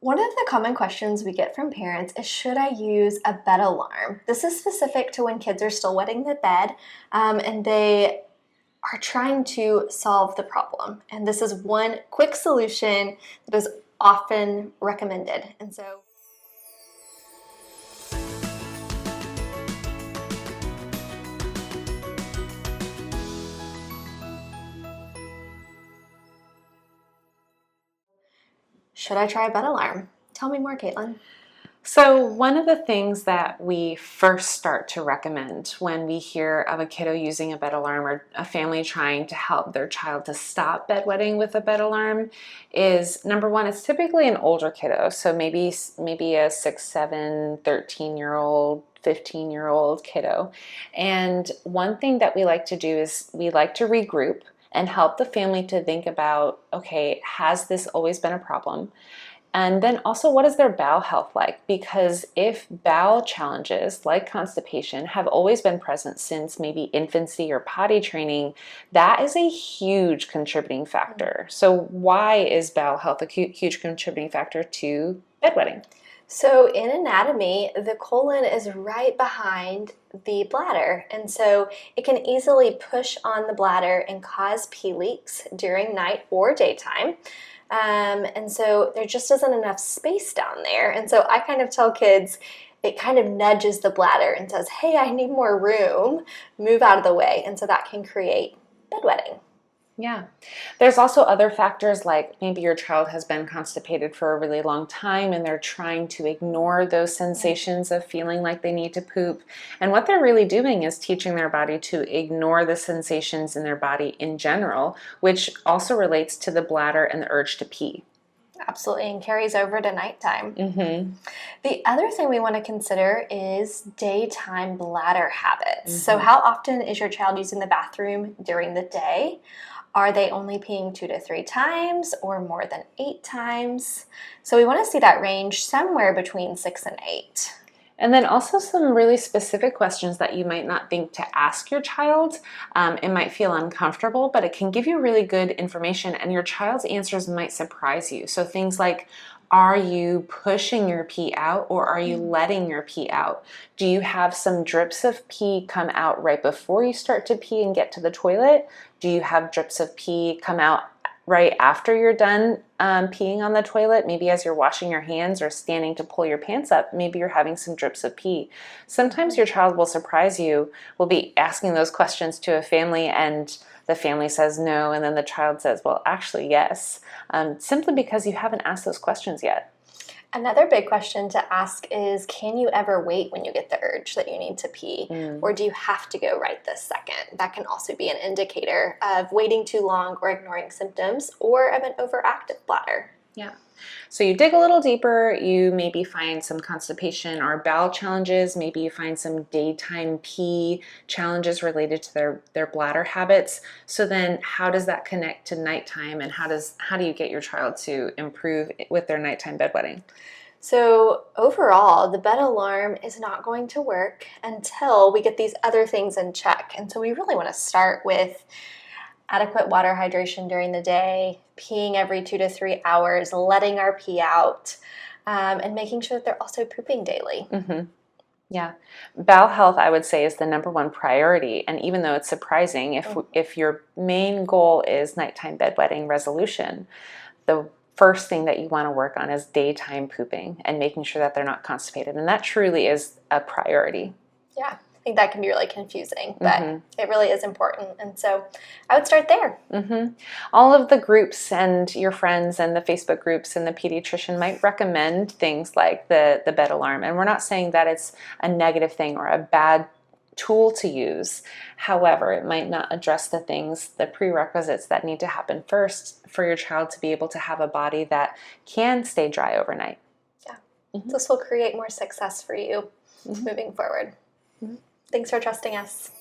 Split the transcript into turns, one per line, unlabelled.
One of the common questions we get from parents is, should I use a bed alarm? This is specific to when kids are still wetting the bed and they are trying to solve the problem. And this is one quick solution that is often recommended. And so should I try a bed alarm? Tell me more, Caitlin.
So one of the things that we first start to recommend when we hear of a kiddo using a bed alarm or a family trying to help their child to stop bedwetting with a bed alarm is, number one, it's typically an older kiddo. So maybe a 6, 7, 13-year-old, 15-year-old kiddo. And one thing that we like to do is we like to regroup and help the family to think about, okay, has this always been a problem? And then also, what is their bowel health like? Because if bowel challenges like constipation have always been present since maybe infancy or potty training, that is a huge contributing factor. So why is bowel health a huge contributing factor to bedwetting?
So in anatomy, the colon is right behind the bladder, and so it can easily push on the bladder and cause pee leaks during night or daytime. And so there just isn't enough space down there. And so I kind of tell kids, it kind of nudges the bladder and says, hey, I need more room, move out of the way. And so that can create bedwetting.
Yeah. There's also other factors, like maybe your child has been constipated for a really long time and they're trying to ignore those sensations of feeling like they need to poop. And what they're really doing is teaching their body to ignore the sensations in their body in general, which also relates to the bladder and the urge to pee.
Absolutely, and carries over to nighttime. The other thing we want to consider is daytime bladder habits. So how often is your child using the bathroom during the day? Are they only peeing 2 to 3 times or more than 8 times? So we want to see that range somewhere between 6 and 8.
And then also some really specific questions that you might not think to ask your child. It might feel uncomfortable, but it can give you really good information, and your child's answers might surprise you. So things like, are you pushing your pee out or are you letting your pee out? Do you have some drips of pee come out right before you start to pee and get to the toilet? Do you have drips of pee come out right after you're done peeing on the toilet? Maybe as you're washing your hands or standing to pull your pants up, maybe you're having some drips of pee. Sometimes your child will surprise you, will be asking those questions to a family and the family says no, and then the child says, well, actually, yes, simply because you haven't asked those questions yet.
Another big question to ask is, can you ever wait when you get the urge that you need to pee? Or do you have to go right this second? That can also be an indicator of waiting too long or ignoring symptoms or of an overactive bladder.
Yeah. So you dig a little deeper, you maybe find some constipation or bowel challenges, maybe you find some daytime pee challenges related to their bladder habits. So then how does that connect to nighttime, and how do you get your child to improve with their nighttime bedwetting?
So overall, the bed alarm is not going to work until we get these other things in check. And so we really want to start with adequate water hydration during the day, peeing every 2 to 3 hours, letting our pee out, and making sure that they're also pooping daily.
Yeah. Bowel health, I would say, is the number one priority. And even though it's surprising, if your main goal is nighttime bedwetting resolution, the first thing that you want to work on is daytime pooping and making sure that they're not constipated. And that truly is a priority.
Yeah. I think that can be really confusing, but it really is important. And so I would start there.
All of the groups and your friends and the Facebook groups and the pediatrician might recommend things like the bed alarm. And we're not saying that it's a negative thing or a bad tool to use. However, it might not address the prerequisites that need to happen first for your child to be able to have a body that can stay dry overnight.
Yeah. This will create more success for you moving forward. Thanks for trusting us.